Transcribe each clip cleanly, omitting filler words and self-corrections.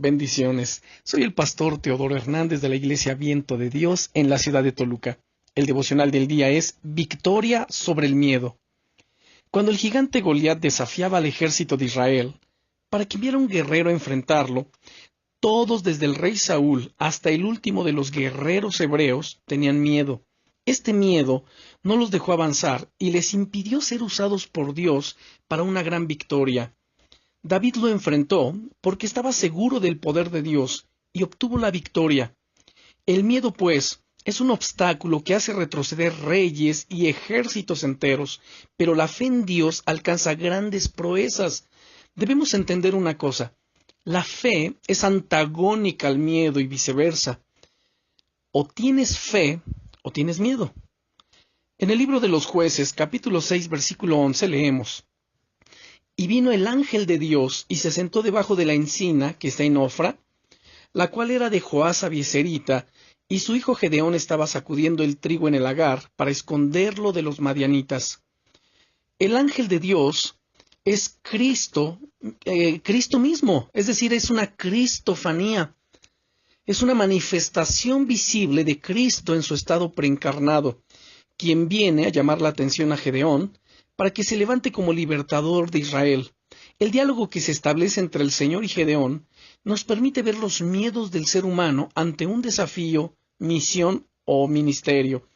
Bendiciones. Soy el pastor Teodoro Hernández de la Iglesia Viento de Dios en la ciudad de Toluca. El devocional del día es Victoria sobre el miedo. Cuando el gigante Goliat desafiaba al ejército de Israel para que enviara un guerrero a enfrentarlo, todos desde el rey Saúl hasta el último de los guerreros hebreos tenían miedo. Este miedo no los dejó avanzar y les impidió ser usados por Dios para una gran victoria. David lo enfrentó porque estaba seguro del poder de Dios y obtuvo la victoria. El miedo, pues, es un obstáculo que hace retroceder reyes y ejércitos enteros, pero la fe en Dios alcanza grandes proezas. Debemos entender una cosa: la fe es antagónica al miedo y viceversa. O tienes fe o tienes miedo. En el libro de los Jueces, capítulo 6, versículo 11, leemos: Y vino el ángel de Dios y se sentó debajo de la encina que está en Ofra, la cual era de Joás Abieserita, y su hijo Gedeón estaba sacudiendo el trigo en el lagar para esconderlo de los madianitas. El ángel de Dios es Cristo, Cristo mismo, es decir, es una cristofanía. Es una manifestación visible de Cristo en su estado preencarnado, quien viene a llamar la atención a Gedeón para que se levante como libertador de Israel. El diálogo que se establece entre el Señor y Gedeón nos permite ver los miedos del ser humano ante un desafío, misión o ministerio.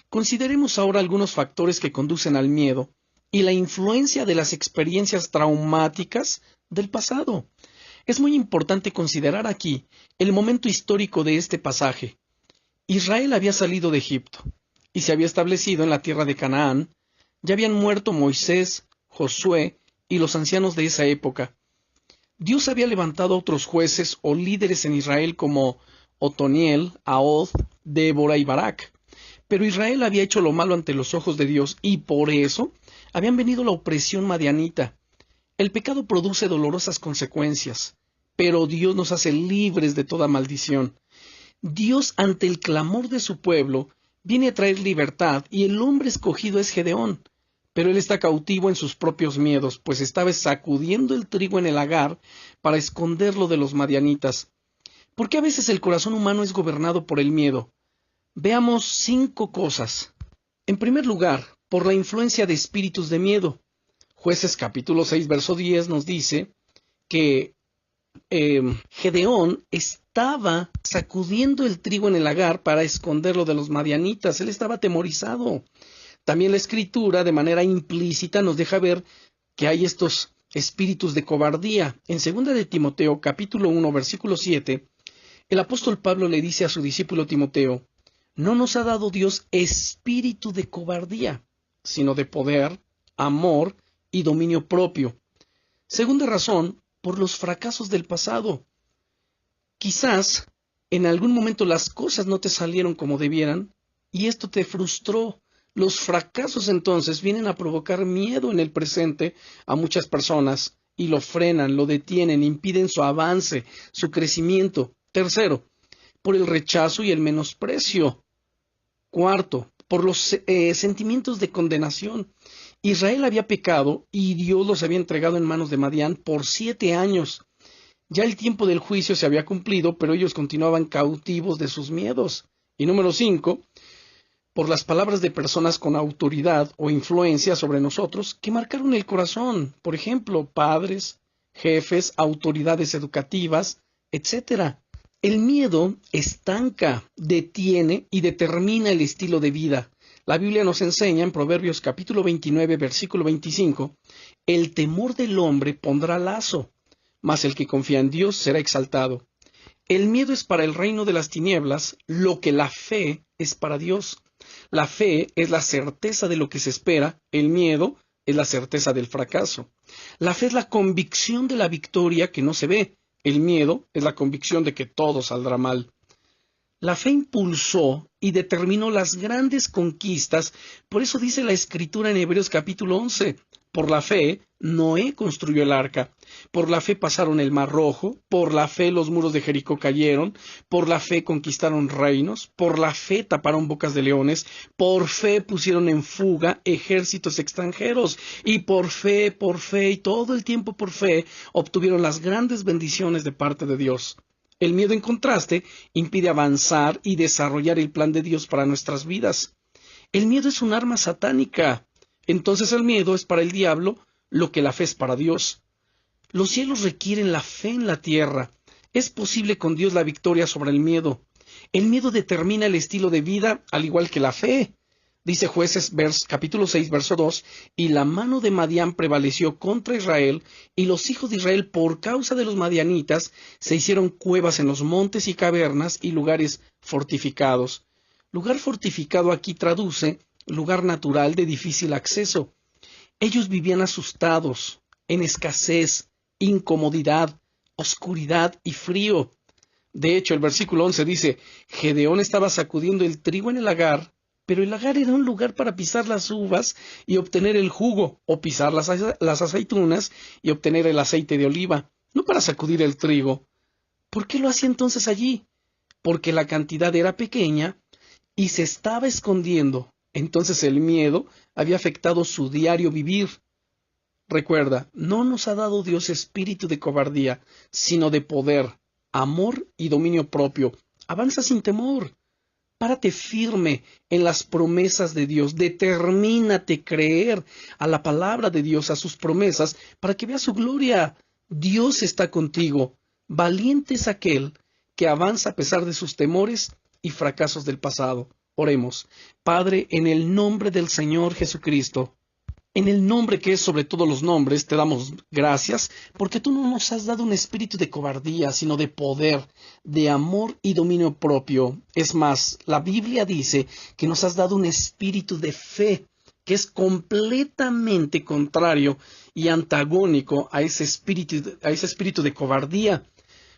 Consideremos ahora algunos factores que conducen al miedo y la influencia de las experiencias traumáticas del pasado. Es muy importante considerar aquí el momento histórico de este pasaje. Israel había salido de Egipto y se había establecido en la tierra de Canaán. Ya habían muerto Moisés, Josué y los ancianos de esa época. Dios había levantado a otros jueces o líderes en Israel como Otoniel, Ahod, Débora y Barak. Pero Israel había hecho lo malo ante los ojos de Dios y por eso habían venido la opresión madianita. El pecado produce dolorosas consecuencias, pero Dios nos hace libres de toda maldición. Dios, ante el clamor de su pueblo, viene a traer libertad y el hombre escogido es Gedeón. Pero él está cautivo en sus propios miedos, pues estaba sacudiendo el trigo en el lagar para esconderlo de los madianitas. ¿Por qué a veces el corazón humano es gobernado por el miedo? Veamos 5 cosas. En primer lugar, por la influencia de espíritus de miedo. Jueces capítulo 6, verso 10 nos dice que Gedeón estaba sacudiendo el trigo en el lagar para esconderlo de los madianitas. Él estaba atemorizado. También la Escritura, de manera implícita, nos deja ver que hay estos espíritus de cobardía. En 2 de Timoteo, capítulo 1, versículo 7, el apóstol Pablo le dice a su discípulo Timoteo: no nos ha dado Dios espíritu de cobardía, sino de poder, amor y dominio propio. Segunda razón, por los fracasos del pasado. Quizás en algún momento las cosas no te salieron como debieran y esto te frustró. Los fracasos entonces vienen a provocar miedo en el presente a muchas personas y lo frenan, lo detienen, impiden su avance, su crecimiento. Tercero, por el rechazo y el menosprecio. Cuarto, por los sentimientos de condenación. Israel había pecado y Dios los había entregado en manos de Madián por 7 años. Ya el tiempo del juicio se había cumplido, pero ellos continuaban cautivos de sus miedos. Y número 5, por las palabras de personas con autoridad o influencia sobre nosotros que marcaron el corazón. Por ejemplo, padres, jefes, autoridades educativas, etc. El miedo estanca, detiene y determina el estilo de vida. La Biblia nos enseña en Proverbios capítulo 29, versículo 25, el temor del hombre pondrá lazo, mas el que confía en Dios será exaltado. El miedo es para el reino de las tinieblas lo que la fe es para Dios. La fe es la certeza de lo que se espera, el miedo es la certeza del fracaso. La fe es la convicción de la victoria que no se ve, el miedo es la convicción de que todo saldrá mal. La fe impulsó y determinó las grandes conquistas, por eso dice la Escritura en Hebreos capítulo 11, Por la fe, Noé construyó el arca. Por la fe pasaron el Mar Rojo. Por la fe los muros de Jericó cayeron. Por la fe conquistaron reinos. Por la fe taparon bocas de leones. Por fe pusieron en fuga ejércitos extranjeros. Y por fe, y todo el tiempo por fe, obtuvieron las grandes bendiciones de parte de Dios. El miedo, en contraste, impide avanzar y desarrollar el plan de Dios para nuestras vidas. El miedo es un arma satánica. Entonces el miedo es para el diablo lo que la fe es para Dios. Los cielos requieren la fe en la tierra. Es posible con Dios la victoria sobre el miedo. El miedo determina el estilo de vida al igual que la fe. Dice Jueces capítulo 6, verso 2, y la mano de Madián prevaleció contra Israel, y los hijos de Israel por causa de los madianitas se hicieron cuevas en los montes y cavernas y lugares fortificados. Lugar fortificado aquí traduce lugar natural de difícil acceso. Ellos vivían asustados, en escasez, incomodidad, oscuridad y frío. De hecho, el versículo 11 dice, Gedeón estaba sacudiendo el trigo en el lagar, pero el lagar era un lugar para pisar las uvas y obtener el jugo, o pisar las aceitunas y obtener el aceite de oliva, no para sacudir el trigo. ¿Por qué lo hacía entonces allí? Porque la cantidad era pequeña y se estaba escondiendo. Entonces el miedo había afectado su diario vivir. Recuerda, no nos ha dado Dios espíritu de cobardía, sino de poder, amor y dominio propio. Avanza sin temor. Párate firme en las promesas de Dios. Determínate creer a la palabra de Dios, a sus promesas, para que veas su gloria. Dios está contigo. Valiente es aquel que avanza a pesar de sus temores y fracasos del pasado. Oremos. Padre, en el nombre del Señor Jesucristo, en el nombre que es sobre todos los nombres, te damos gracias porque tú no nos has dado un espíritu de cobardía, sino de poder, de amor y dominio propio. Es más, la Biblia dice que nos has dado un espíritu de fe, que es completamente contrario y antagónico a ese espíritu de cobardía.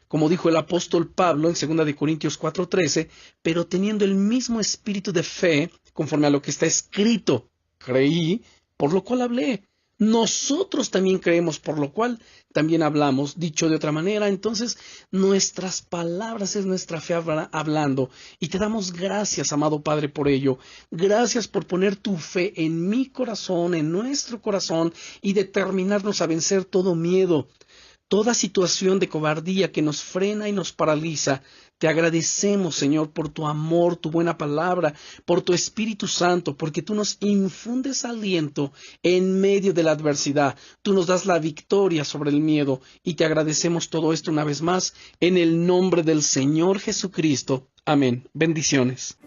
Como dijo el apóstol Pablo en 2 Corintios 4:13, pero teniendo el mismo espíritu de fe, conforme a lo que está escrito, creí, por lo cual hablé. Nosotros también creemos, por lo cual también hablamos. Dicho de otra manera, entonces, nuestras palabras es nuestra fe hablando. Y te damos gracias, amado Padre, por ello. Gracias por poner tu fe en mi corazón, en nuestro corazón, y determinarnos a vencer todo miedo. Toda situación de cobardía que nos frena y nos paraliza. Te agradecemos, Señor, por tu amor, tu buena palabra, por tu Espíritu Santo, porque tú nos infundes aliento en medio de la adversidad. Tú nos das la victoria sobre el miedo y te agradecemos todo esto una vez más en el nombre del Señor Jesucristo. Amén. Bendiciones.